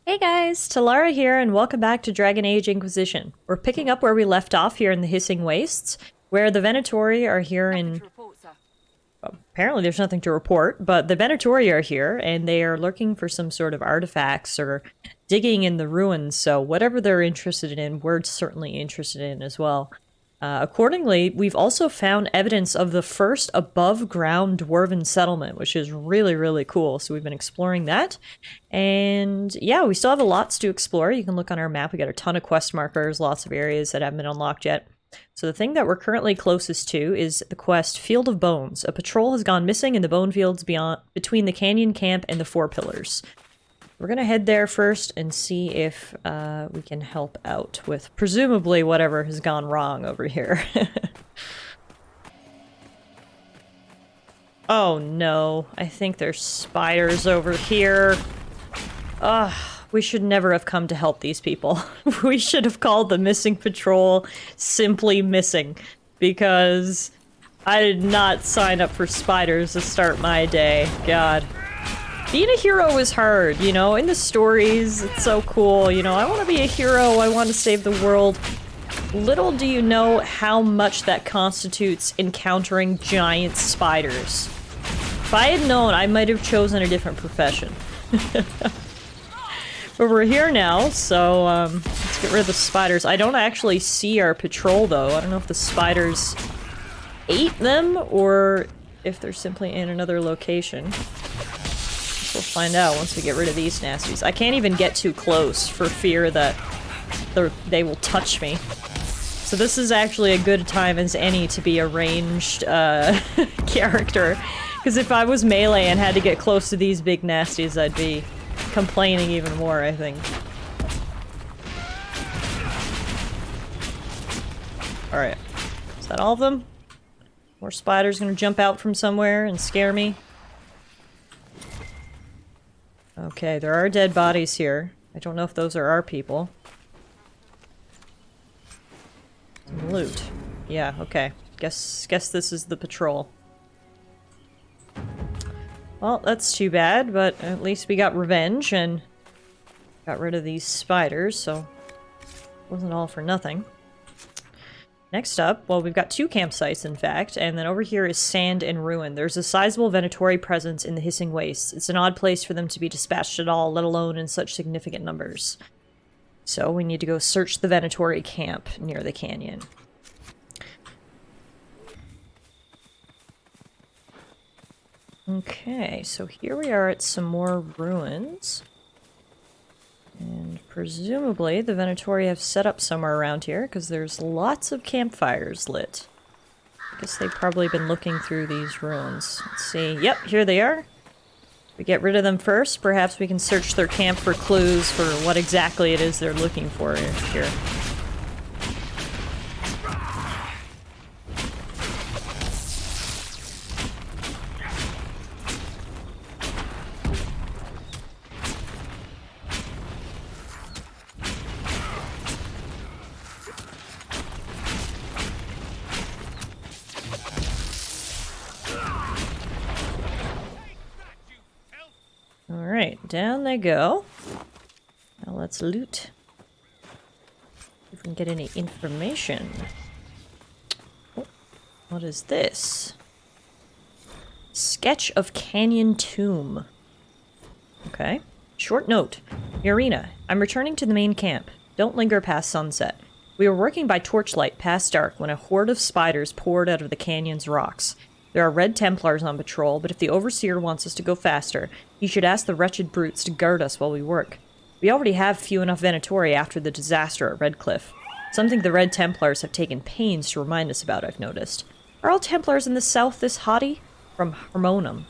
Hey guys, Tallara here, and welcome back to Dragon Age Inquisition. We're picking up where we left off here in the Hissing Wastes, where the Venatori are here in... Apparently there's nothing to report, but the Venatori are here, and they are looking for some sort of artifacts or digging in the ruins, so whatever they're interested in, we're certainly interested in as well. Accordingly, we've also found evidence of the first above-ground Dwarven settlement, which is really, really cool. So we've been exploring that. And yeah, we still have lots to explore. You can look on our map. We got a ton of quest markers, lots of areas that haven't been unlocked yet. So the thing that we're currently closest to is the quest Field of Bones. A patrol has gone missing in the bone fields between the canyon camp and the Four Pillars. We're gonna head there first and see if we can help out with presumably whatever has gone wrong over here. Oh no, I think there's spiders over here. Ugh, we should never have come to help these people. We should have called the missing patrol simply missing, because I did not sign up for spiders to start my day. God. Being a hero is hard, you know? In the stories, it's so cool, you know? I want to be a hero, I want to save the world. Little do you know how much that constitutes encountering giant spiders. If I had known, I might have chosen a different profession. But we're here now, so let's get rid of the spiders. I don't actually see our patrol, though. I don't know if the spiders ate them, or if they're simply in another location. We'll find out once we get rid of these nasties. I can't even get too close for fear that they will touch me. So this is actually a good time as any to be a ranged character. Because if I was melee and had to get close to these big nasties, I'd be complaining even more, I think. Alright. Is that all of them? More spiders gonna jump out from somewhere and scare me? Okay, there are dead bodies here. I don't know if those are our people. Some loot. Yeah, okay. Guess this is the patrol. Well, that's too bad, but at least we got revenge and got rid of these spiders, so it wasn't all for nothing. Next up, well, we've got two campsites, in fact, and then over here is Sand and Ruin. There's a sizable Venatori presence in the Hissing Wastes. It's an odd place for them to be dispatched at all, let alone in such significant numbers. So we need to go search the Venatori camp near the canyon. Okay, so here we are at some more ruins. And presumably the Venatori have set up somewhere around here, because there's lots of campfires lit. I guess they've probably been looking through these ruins. Let's see. Yep, here they are. We get rid of them first. Perhaps we can search their camp for clues for what exactly it is they're looking for here. Alright, down they go. Now let's loot. If we can get any information. Oh, what is this? Sketch of Canyon Tomb. Okay. Short note. Yarina, I'm returning to the main camp. Don't linger past sunset. We were working by torchlight past dark when a horde of spiders poured out of the canyon's rocks. There are Red Templars on patrol, but if the Overseer wants us to go faster, he should ask the wretched brutes to guard us while we work. We already have few enough Venatori after the disaster at Redcliffe. Something the Red Templars have taken pains to remind us about, I've noticed. Are all Templars in the south this haughty? From Harmonum.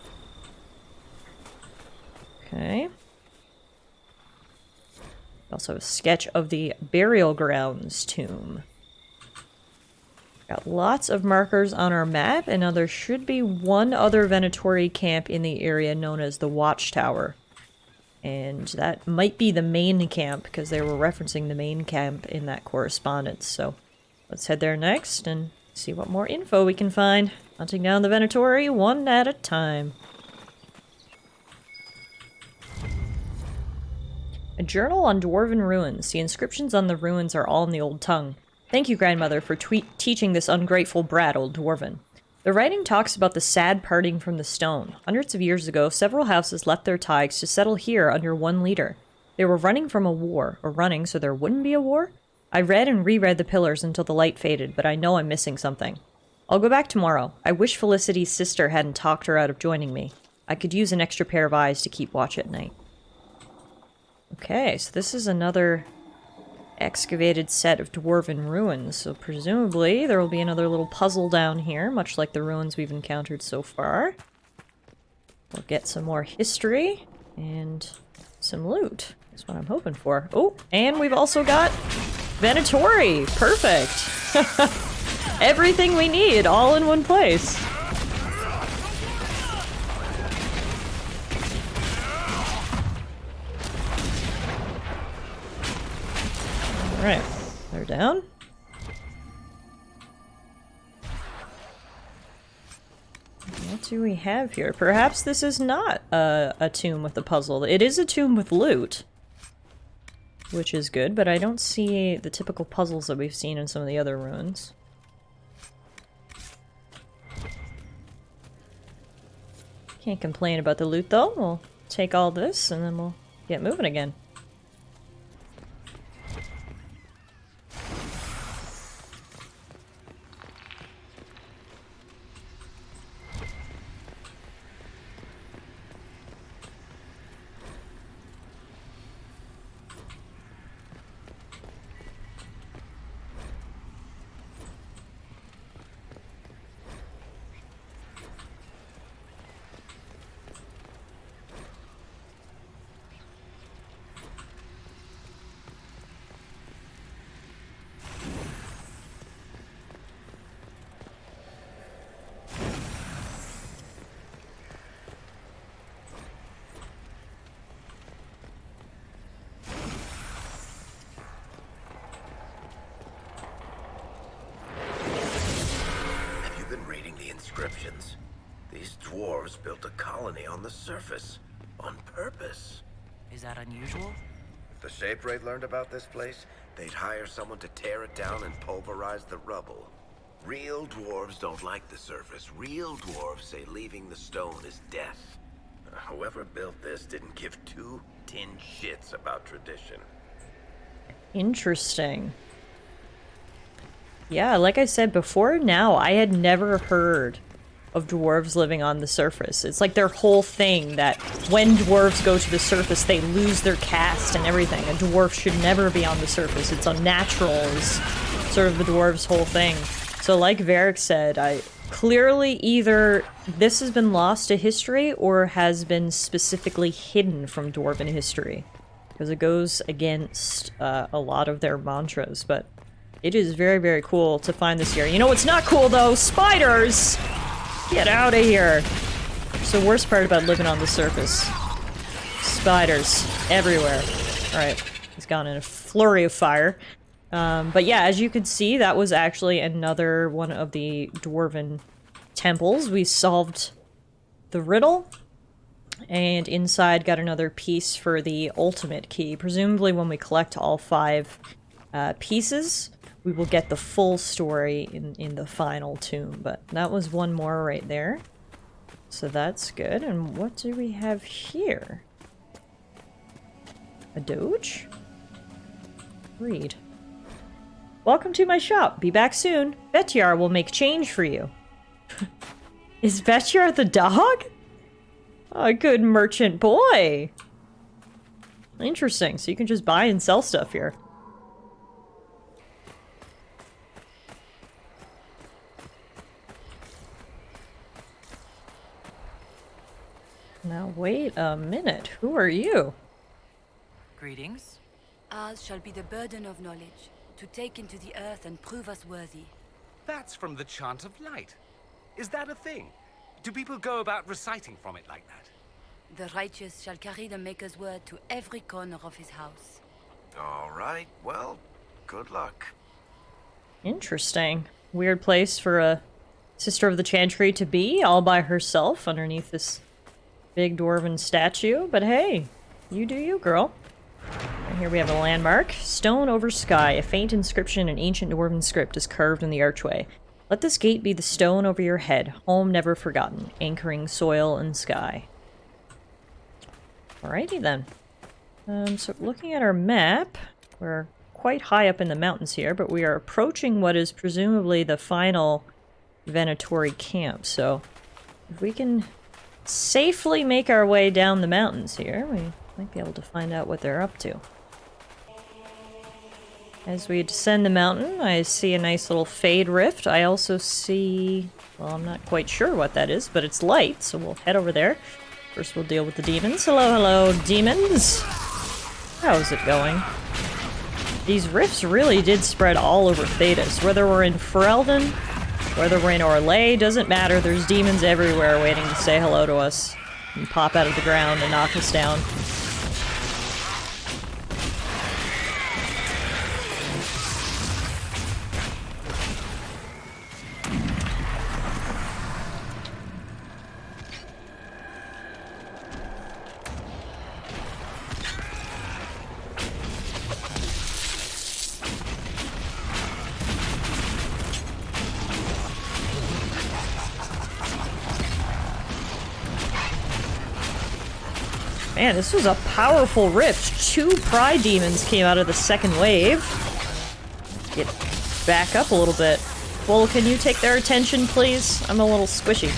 Okay. Also a sketch of the Burial Grounds tomb. Got lots of markers on our map, and now there should be one other Venatori camp in the area known as the Watchtower. And that might be the main camp, because they were referencing the main camp in that correspondence. So let's head there next and see what more info we can find. Hunting down the Venatori one at a time. A journal on Dwarven ruins. The inscriptions on the ruins are all in the old tongue. Thank you, grandmother, for teaching this ungrateful brat old Dwarven. The writing talks about the sad parting from the stone. Hundreds of years ago, several houses left their tithes to settle here under one leader. They were running from a war, or running so there wouldn't be a war? I read and reread the pillars until the light faded, but I know I'm missing something. I'll go back tomorrow. I wish Felicity's sister hadn't talked her out of joining me. I could use an extra pair of eyes to keep watch at night. Okay, so this is another excavated set of Dwarven ruins, so presumably there will be another little puzzle down here, much like the ruins we've encountered so far. We'll get some more history and some loot. That's what I'm hoping for. Oh, and we've also got Venatori! Perfect! Everything we need, all in one place. Alright, they're down. What do we have here? Perhaps this is not a tomb with a puzzle. It is a tomb with loot, which is good, but I don't see the typical puzzles that we've seen in some of the other ruins. Can't complain about the loot, though. We'll take all this, and then we'll get moving again. Inscriptions. These dwarves built a colony on the surface, on purpose. Is that unusual? If the Shape Raid learned about this place, they'd hire someone to tear it down and pulverize the rubble. Real dwarves don't like the surface. Real dwarves say leaving the stone is death. Whoever built this didn't give two tin shits about tradition. Interesting. Yeah, like I said before, now I had never heard of dwarves living on the surface. It's like their whole thing that when dwarves go to the surface, they lose their caste and everything. A dwarf should never be on the surface. It's unnatural is sort of the dwarves' whole thing. So like Varric said, clearly either this has been lost to history or has been specifically hidden from dwarven history. Because it goes against a lot of their mantras, but it is very, very cool to find this here. You know what's not cool, though? Spiders! Get out of here! It's the worst part about living on the surface. Spiders. Everywhere. Alright. He's gone in a flurry of fire. But yeah, as you can see, that was actually another one of the Dwarven temples. We solved the riddle. And inside got another piece for the ultimate key. Presumably when we collect all 5 pieces, we will get the full story in the final tomb, but that was one more right there. So that's good. And what do we have here? A doge? Read. Welcome to my shop. Be back soon. Betyar will make change for you. Is Betyar the dog? A good merchant boy. Interesting. So you can just buy and sell stuff here. Now wait a minute, who are you? Greetings. Ours shall be the burden of knowledge, to take into the earth and prove us worthy. That's from the Chant of Light. Is that a thing? Do people go about reciting from it like that? The righteous shall carry the Maker's word to every corner of his house. All right, well, good luck. Interesting. Weird place for a Sister of the Chantry to be, all by herself underneath this big dwarven statue, but hey, you do you, girl. here we have a landmark. Stone over sky. A faint inscription in ancient Dwarven script is carved in the archway. Let this gate be the stone over your head, home never forgotten, anchoring soil and sky. Alrighty then. So looking at our map, we're quite high up in the mountains here, but we are approaching what is presumably the final Venatori camp. So if we can safely make our way down the mountains here, we might be able to find out what they're up to. As we descend the mountain, I see a nice little fade rift. I also see... well, I'm not quite sure what that is, but it's light, so we'll head over there. First we'll deal with the demons. Hello, hello, demons! How's it going? These rifts really did spread all over Thedas. Whether we're in Ferelden, whether we're in Orlais, doesn't matter. There's demons everywhere waiting to say hello to us and pop out of the ground and knock us down. Man, this was a powerful rift. 2 pride demons came out of the second wave. Get back up a little bit. Well, can you take their attention, please? I'm a little squishy.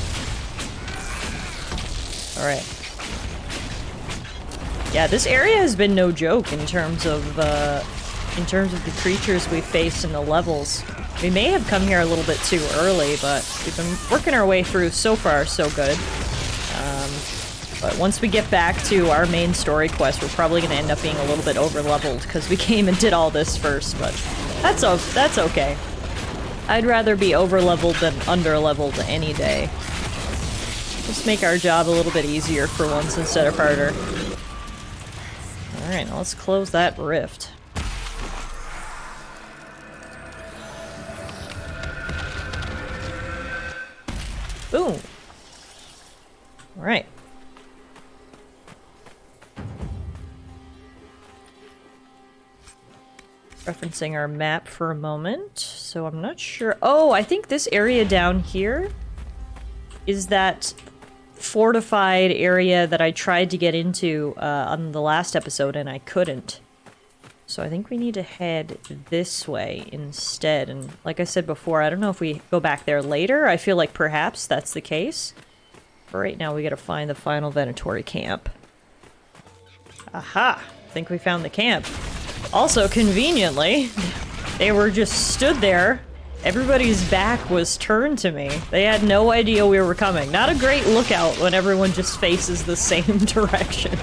Alright. Yeah, this area has been no joke in terms of the creatures we faced in the levels. We may have come here a little bit too early, but we've been working our way through. So far, so good. But once we get back to our main story quest, we're probably going to end up being a little bit over-leveled because we came and did all this first, but that's okay. I'd rather be over-leveled than under-leveled any day. Just make our job a little bit easier for once instead of harder. Alright, now let's close that rift. Boom! Alright. Referencing our map for a moment, so I'm not sure. Oh, I think this area down here is that fortified area that I tried to get into on the last episode and I couldn't. So I think we need to head this way instead. And like I said before, I don't know if we go back there later. I feel like perhaps that's the case. But right now we gotta find the final Venatori camp. Aha! I think we found the camp. Also, conveniently, they were just stood there. Everybody's back was turned to me. They had no idea we were coming. Not a great lookout when everyone just faces the same direction.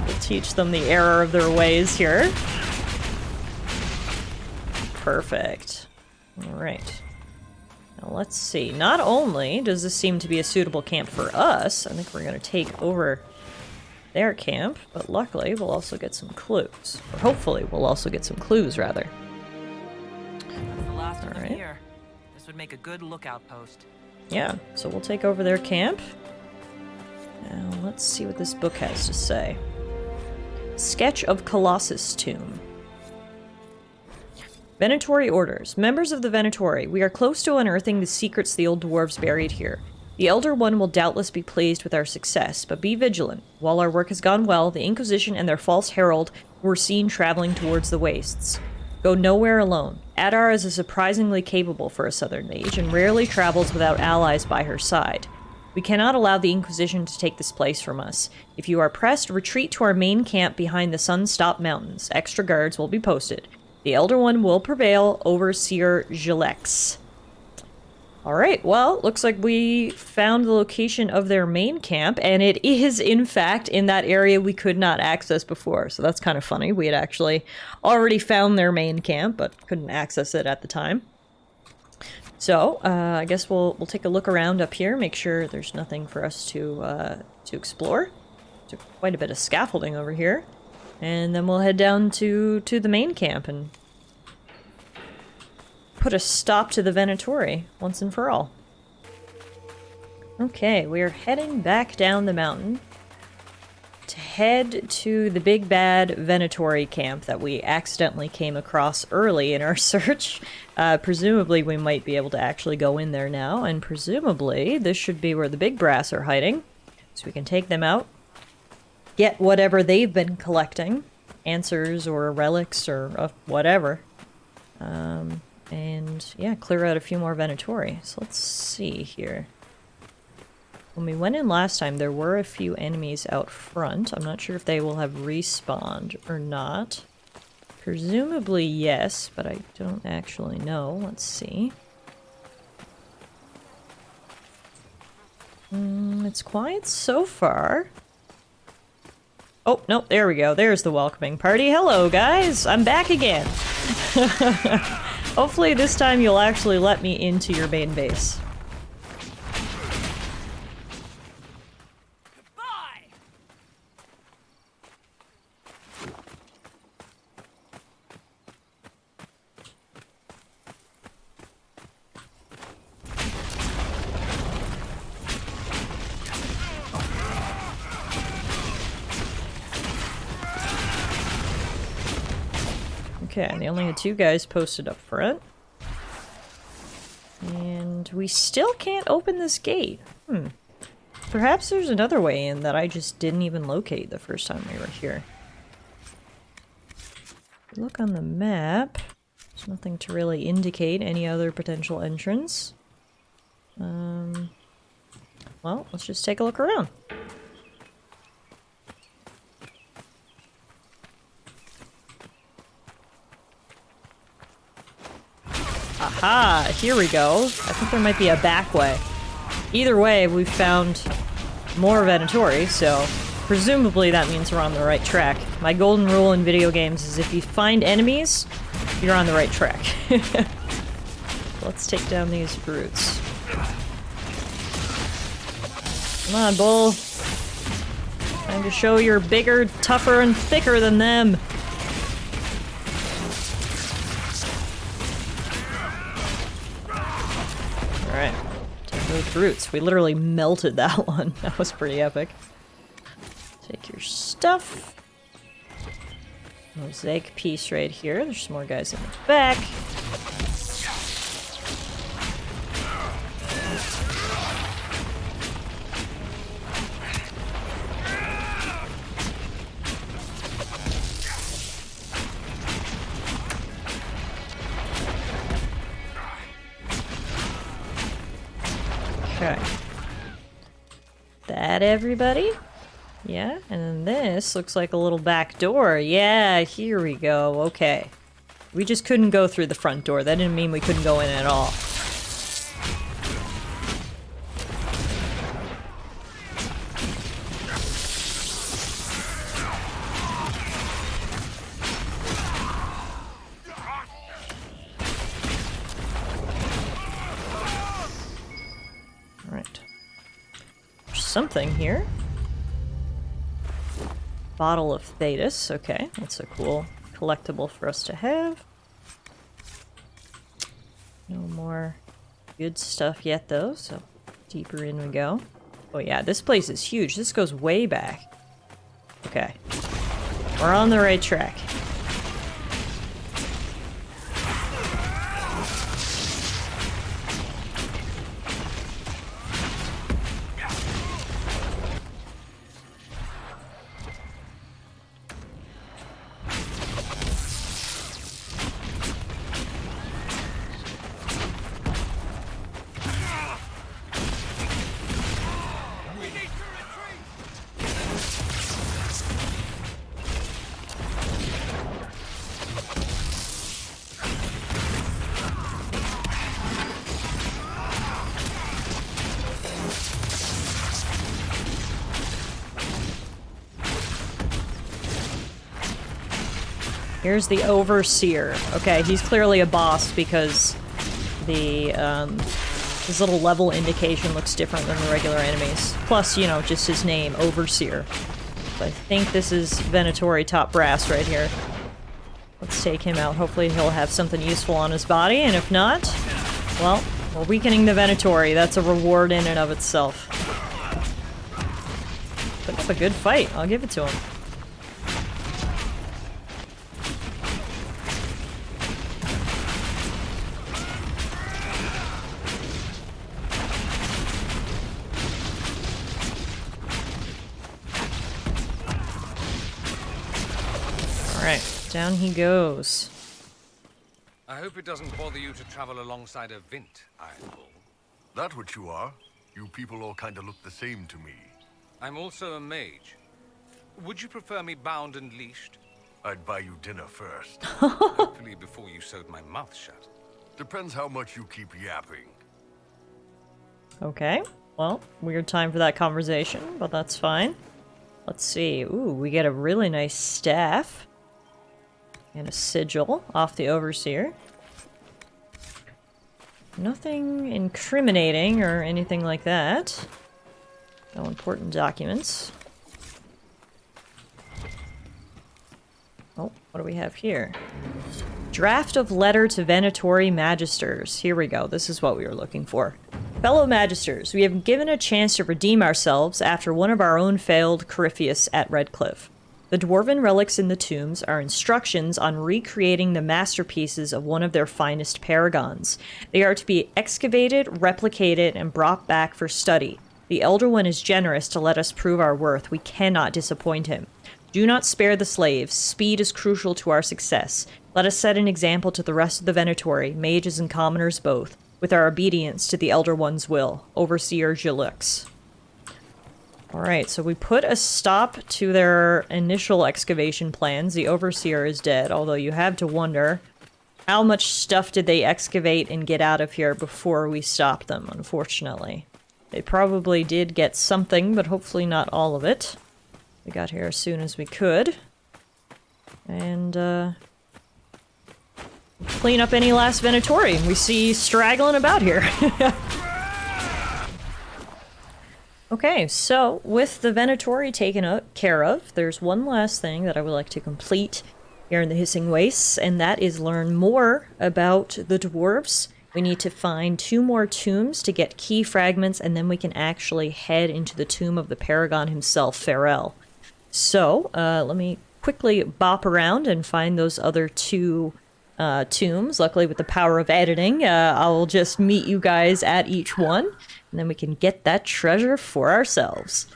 We'll teach them the error of their ways here. Perfect. Alright. Now let's see. Not only does this seem to be a suitable camp for us, I think we're going to take over their camp, but luckily we'll also get some clues. Or hopefully we'll also get some clues, rather. That's the last of them here. This would make a good lookout post. Yeah, so we'll take over their camp. Now let's see what this book has to say. Sketch of Colossus Tomb. Venatori orders. Members of the Venatori, we are close to unearthing the secrets the old dwarves buried here. The Elder One will doubtless be pleased with our success, but be vigilant. While our work has gone well, the Inquisition and their false herald were seen traveling towards the wastes. Go nowhere alone. Adar is surprisingly capable for a southern mage, and rarely travels without allies by her side. We cannot allow the Inquisition to take this place from us. If you are pressed, retreat to our main camp behind the Sunstop Mountains. Extra guards will be posted. The Elder One will prevail over Seer Gilex. Alright, well, looks like we found the location of their main camp, and it is, in fact, in that area we could not access before, so that's kind of funny. We had actually already found their main camp, but couldn't access it at the time. So, I guess we'll take a look around up here, make sure there's nothing for us to explore. There's quite a bit of scaffolding over here. And then we'll head down to the main camp and put a stop to the Venatori once and for all. Okay, we are heading back down the mountain. to head to the big bad Venatori camp that we accidentally came across early in our search. Presumably we might be able to actually go in there now, and presumably this should be where the big brass are hiding. So we can take them out, get whatever they've been collecting, answers or relics or whatever. And yeah, clear out a few more Venatori. So let's see here. When we went in last time, there were a few enemies out front. I'm not sure if they will have respawned or not. Presumably yes, but I don't actually know. Let's see. It's quiet so far. Oh, no, there we go. There's the welcoming party. Hello, guys! I'm back again! Hopefully this time you'll actually let me into your main base. Okay, they only had 2 guys posted up front. And we still can't open this gate. Perhaps there's another way in that I just didn't even locate the first time we were here. Look on the map. There's nothing to really indicate any other potential entrance. Well, let's just take a look around. Aha! Here we go. I think there might be a back way. Either way, we've found more Venatori, so presumably that means we're on the right track. My golden rule in video games is if you find enemies, you're on the right track. Let's take down these brutes. Come on, bull. Time to show you're bigger, tougher, and thicker than them. Alright, take those brutes. We literally melted that one. That was pretty epic. Take your stuff. Mosaic piece right here. There's some more guys in the back. Okay. That everybody? Yeah, and then this looks like a little back door. Yeah, here we go. Okay. We just couldn't go through the front door. That didn't mean we couldn't go in at all. Alright. There's something here. Bottle of Thetis. Okay, that's a cool collectible for us to have. No more good stuff yet, though, so deeper in we go. Oh yeah, this place is huge. This goes way back. Okay. We're on the right track. Here's the Overseer. Okay, he's clearly a boss because the, his little level indication looks different than the regular enemies. Plus, you know, just his name, Overseer. So I think this is Venatori top brass right here. Let's take him out. Hopefully he'll have something useful on his body, and if not, well, we're weakening the Venatori. That's a reward in and of itself. But up a good fight. I'll give it to him. Alright, down he goes. I hope it doesn't bother you to travel alongside a Vint, Iron Bull. That what you are? You people all kinda look the same to me. I'm also a mage. Would you prefer me bound and leashed? I'd buy you dinner first. Hopefully before you sewed my mouth shut. Depends how much you keep yapping. Okay, well, weird time for that conversation, but that's fine. Let's see. Ooh, we get a really nice staff. And a sigil off the Overseer. Nothing incriminating or anything like that. No important documents. Oh, what do we have here? Draft of letter to Venatori Magisters. Here we go. This is what we were looking for. Fellow Magisters, we have been given a chance to redeem ourselves after one of our own failed Corypheus at Redcliffe. The Dwarven relics in the tombs are instructions on recreating the masterpieces of one of their finest paragons. They are to be excavated, replicated, and brought back for study. The Elder One is generous to let us prove our worth. We cannot disappoint him. Do not spare the slaves. Speed is crucial to our success. Let us set an example to the rest of the Venatori, mages and commoners both, with our obedience to the Elder One's will. Overseer Gilux. Alright, so we put a stop to their initial excavation plans. The Overseer is dead, although you have to wonder how much stuff did they excavate and get out of here before we stopped them, unfortunately. They probably did get something, but hopefully not all of it. We got here as soon as we could. And, clean up any last Venatori we see straggling about here. Okay, so with the Venatori taken care of, there's one last thing that I would like to complete here in the Hissing Wastes, and that is learn more about the dwarves. We need to find 2 more tombs to get key fragments, and then we can actually head into the tomb of the Paragon himself, Farrell. So, let me quickly bop around and find those other 2 tombs. Luckily, with the power of editing, I'll just meet you guys at each one, and then we can get that treasure for ourselves.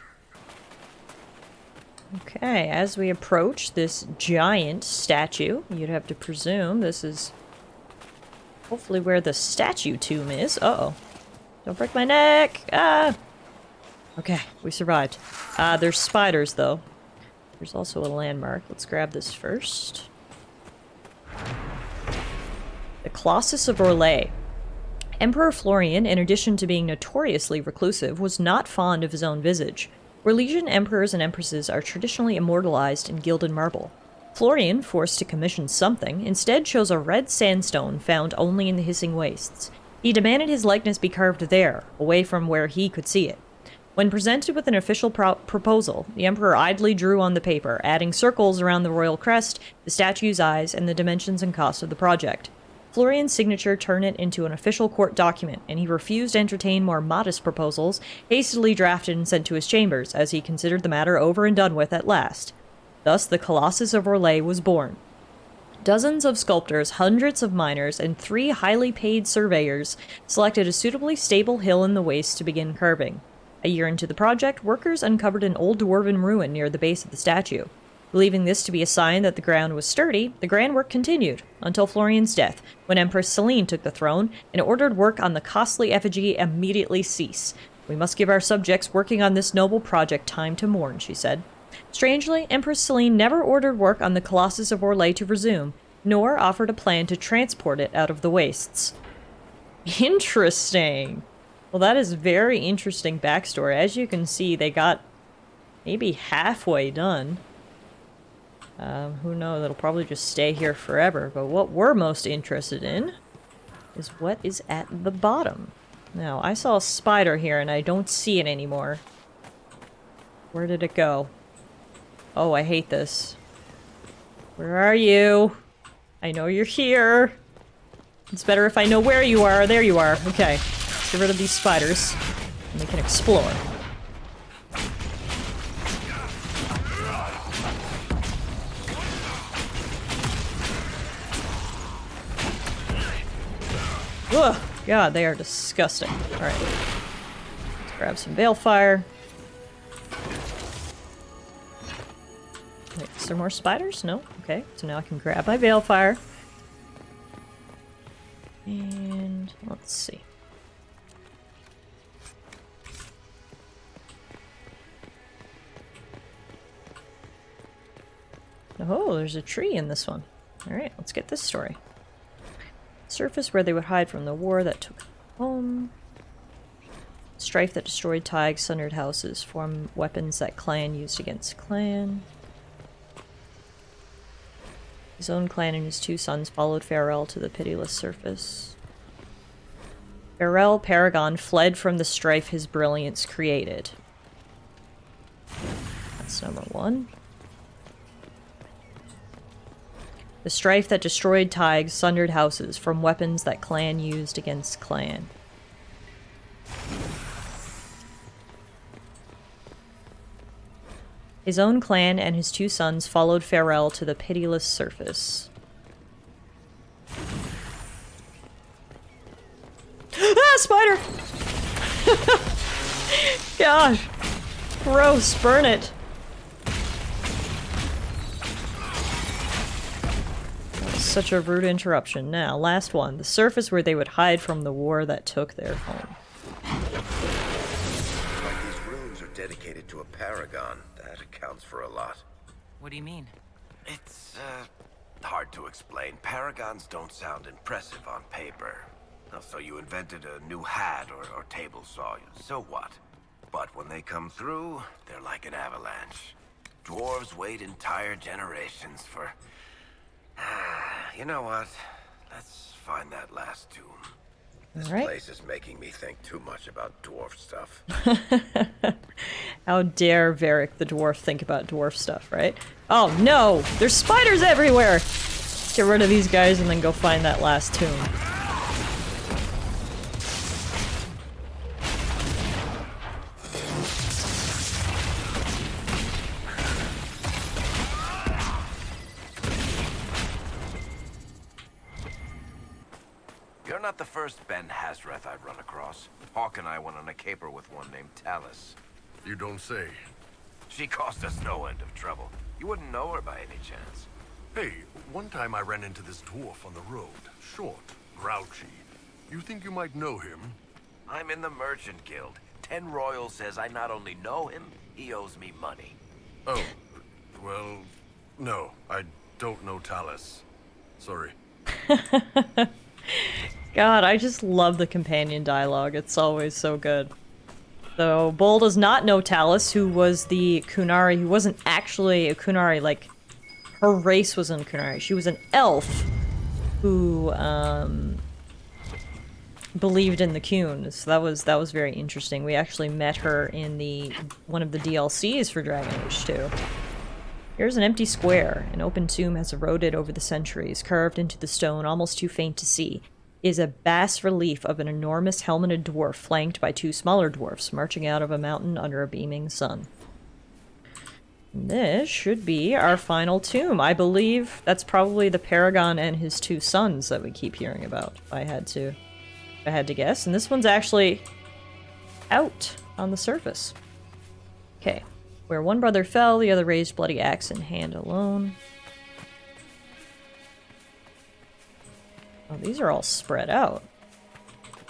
Okay, as we approach this giant statue, you'd have to presume this is hopefully where the statue tomb is. Uh-oh. Don't break my neck! Ah! Okay, we survived. There's spiders, though. There's also a landmark. Let's grab this first. The Colossus of Orlais. Emperor Florian, in addition to being notoriously reclusive, was not fond of his own visage. Orlesian emperors and empresses are traditionally immortalized in gilded marble. Florian, forced to commission something, instead chose a red sandstone found only in the Hissing Wastes. He demanded his likeness be carved there, away from where he could see it. When presented with an official proposal, the Emperor idly drew on the paper, adding circles around the royal crest, the statue's eyes, and the dimensions and cost of the project. Florian's signature turned it into an official court document, and he refused to entertain more modest proposals, hastily drafted and sent to his chambers, as he considered the matter over and done with at last. Thus, the Colossus of Orlais was born. Dozens of sculptors, hundreds of miners, and 3 highly paid surveyors selected a suitably stable hill in the waste to begin carving. A year into the project, workers uncovered an old dwarven ruin near the base of the statue. Believing this to be a sign that the ground was sturdy, the grand work continued, until Florian's death, when Empress Celine took the throne and ordered work on the costly effigy immediately cease. "We must give our subjects working on this noble project time to mourn," she said. Strangely, Empress Celine never ordered work on the Colossus of Orlais to resume, nor offered a plan to transport it out of the wastes. Interesting! Well, that is very interesting backstory. As you can see, they got maybe halfway done. Who knows, it'll probably just stay here forever, but what we're most interested in is what is at the bottom. Now, I saw a spider here and I don't see it anymore. Where did it go? Oh, I hate this. Where are you? I know you're here. It's better if I know where you are. There you are. Okay. Get rid of these spiders and we can explore. Ugh! God, they are disgusting. Alright. Let's grab some balefire. Wait, is there more spiders? No? Okay, so now I can grab my balefire. And let's see. Oh, there's a tree in this one. Alright, let's get this story. Surface where they would hide from the war that took home. Strife that destroyed Tig, sundered houses, form weapons that clan used against clan. His own clan and his 2 sons followed Farrell to the pitiless surface. Farrell Paragon fled from the strife his brilliance created. That's number 1. The strife that destroyed Tig, sundered houses, from weapons that clan used against clan. His own clan and his 2 sons followed Farrell to the pitiless surface. Ah, spider! Gosh. Gross, burn it. That was such a rude interruption. Now, last one. The surface where they would hide from the war that took their home. Like these rooms are dedicated to a paragon. That accounts for a lot. What do you mean? It's, hard to explain. Paragons don't sound impressive on paper. So you invented a new hat or table saw. So what? But when they come through, they're like an avalanche. Dwarves wait entire generations for... You know what? Let's find that last tomb. This place is making me think too much about dwarf stuff. How dare Varric the dwarf think about dwarf stuff, right? Oh no! There's spiders everywhere! Get rid of these guys and then go find that last tomb. You're not the first Ben Hazreth I've run across. Hawk and I went on a caper with one named Tallis. You don't say. She caused us no end of trouble. You wouldn't know her by any chance. Hey, one time I ran into this dwarf on the road. Short, grouchy. You think you might know him? I'm in the Merchant Guild. 10 Royal says I not only know him, he owes me money. Oh, well, no, I don't know Tallis. Sorry. God, I just love the companion dialogue. It's always so good. So, Bull does not know Tallis, who was the Kunari, who wasn't actually a Kunari, like, her race wasn't Kunari. She was an elf who, believed in the Kun. So that was very interesting. We actually met her in one of the DLCs for Dragon Age 2. Here's an empty square. An open tomb has eroded over the centuries, carved into the stone, almost too faint to see. Is a bas-relief of an enormous helmeted dwarf flanked by 2 smaller dwarfs marching out of a mountain under a beaming sun. And this should be our final tomb. I believe that's probably the Paragon and his 2 sons that we keep hearing about, if I had to guess. And this one's actually out on the surface. Okay. Where one brother fell, the other raised bloody axe in hand alone. Oh, these are all spread out.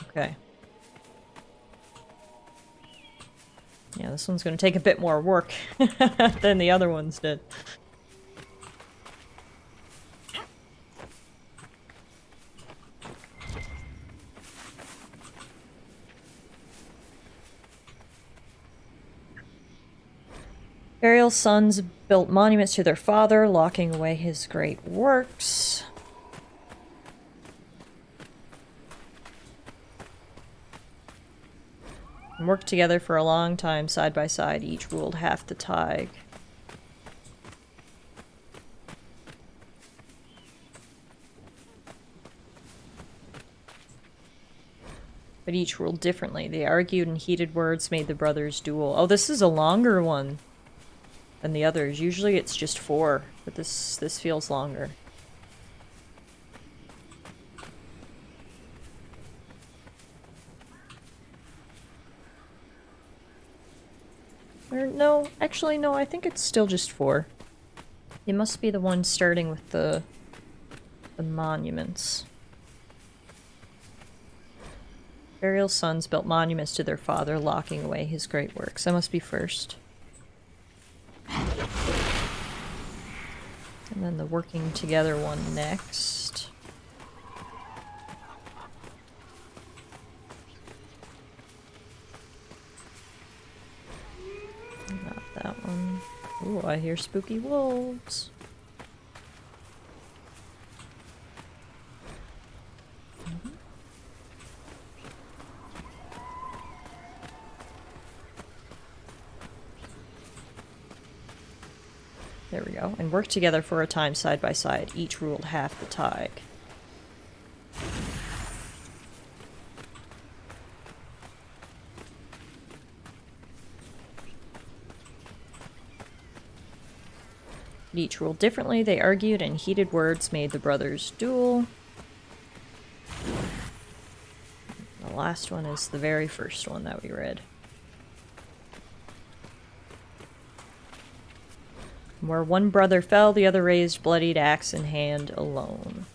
Okay. Yeah, this one's going to take a bit more work than the other ones did. Burial's sons built monuments to their father, locking away his great works. And worked together for a long time, side by side, each ruled half the Tig. But each ruled differently. They argued and heated words made the brothers duel. Oh, this is a longer one than the others. Usually it's just 4, but this feels longer. Or no, actually no, I think it's still just 4. It must be the one starting with the monuments. Burial sons built monuments to their father, locking away his great works. That must be first. And then the working together one next. Not that one. Ooh, I hear spooky wolves. There we go. And worked together for a time side by side. Each ruled half the Tig. Each ruled differently. They argued, and heated words made the brothers duel. The last one is the very first one that we read. Where one brother fell, the other raised bloodied axe in hand alone.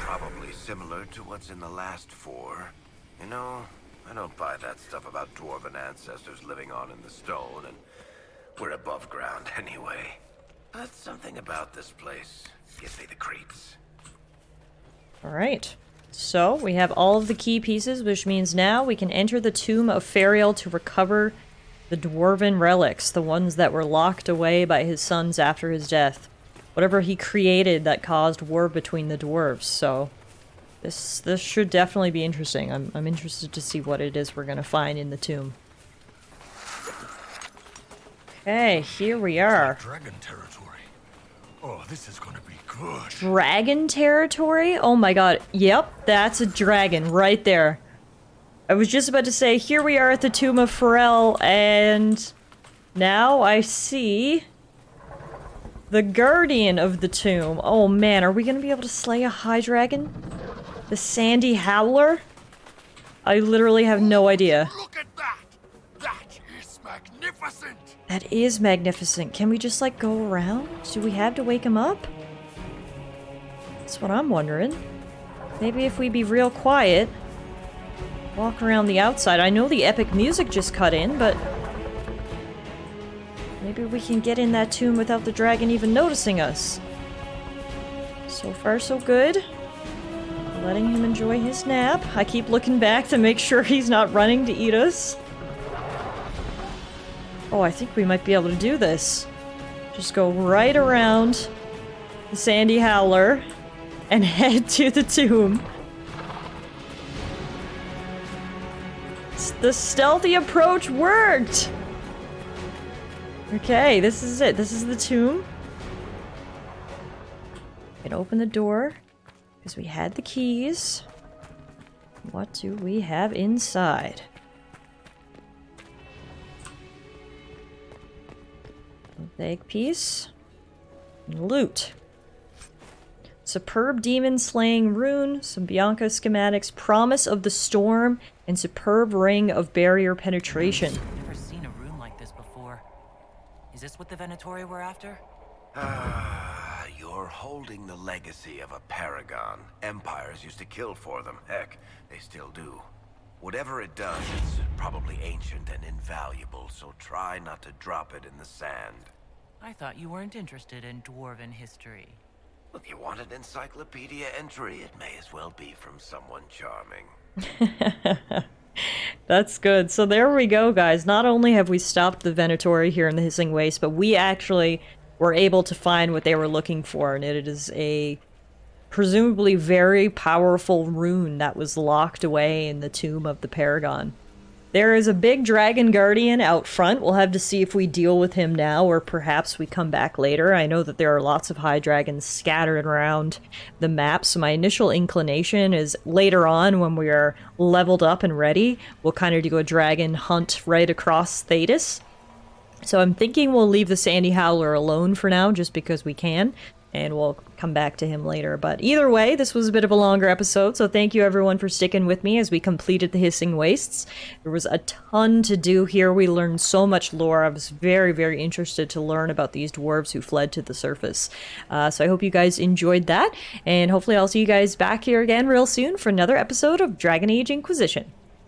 Probably similar to what's in the last 4. You know, I don't buy that stuff about Dwarven ancestors living on in the stone, and we're above ground anyway. But something about this place gives me the creeps. Alright. So, we have all of the key pieces, which means now we can enter the tomb of Fariel to recover the Dwarven relics, the ones that were locked away by his sons after his death. Whatever he created that caused war between the dwarves, so this should definitely be interesting. I'm interested to see what it is we're gonna find in the tomb. Okay, here we are. Dragon territory. Oh, this is gonna be good. Dragon territory? Oh my god, yep, that's a dragon right there. I was just about to say, here we are at the tomb of Pharrell, and now I see the guardian of the tomb. Oh man, are we gonna be able to slay a high dragon? The Sandy Howler? I literally have no idea. Look at that! That is magnificent! That is magnificent. Can we just, like, go around? Do we have to wake him up? That's what I'm wondering. Maybe if we be real quiet, walk around the outside. I know the epic music just cut in, but maybe we can get in that tomb without the dragon even noticing us. So far, so good. Letting him enjoy his nap. I keep looking back to make sure he's not running to eat us. Oh, I think we might be able to do this. Just go right around the Sandy Howler and head to the tomb. The stealthy approach worked! Okay, this is it. This is the tomb. We can open the door, because we had the keys. What do we have inside? A vague piece. Loot. Superb demon slaying rune, some Bianca schematics, promise of the storm, and superb ring of barrier penetration. Never seen a room like this before. Is this what the Venatori were after? Ah, you're holding the legacy of a paragon. Empires used to kill for them. Heck, they still do. Whatever it does, it's probably ancient and invaluable, so try not to drop it in the sand. I thought you weren't interested in Dwarven history. If you want an encyclopedia entry, it may as well be from someone charming. That's good. So there we go, guys. Not only have we stopped the Venatori here in the Hissing Waste, but we actually were able to find what they were looking for, and it is a presumably very powerful rune that was locked away in the tomb of the Paragon. There is a big dragon guardian out front. We'll have to see if we deal with him now or perhaps we come back later. I know that there are lots of high dragons scattered around the map, so my initial inclination is later on when we are leveled up and ready, we'll kind of do a dragon hunt right across Thetis. So I'm thinking we'll leave the Sandy Howler alone for now, just because we can, and we'll come back to him later. But either way, this was a bit of a longer episode, so thank you everyone for sticking with me as we completed the Hissing Wastes. There was a ton to do here. We learned so much lore. I was very, very interested to learn about these dwarves who fled to the surface. So I hope you guys enjoyed that, and hopefully I'll see you guys back here again real soon for another episode of Dragon Age Inquisition.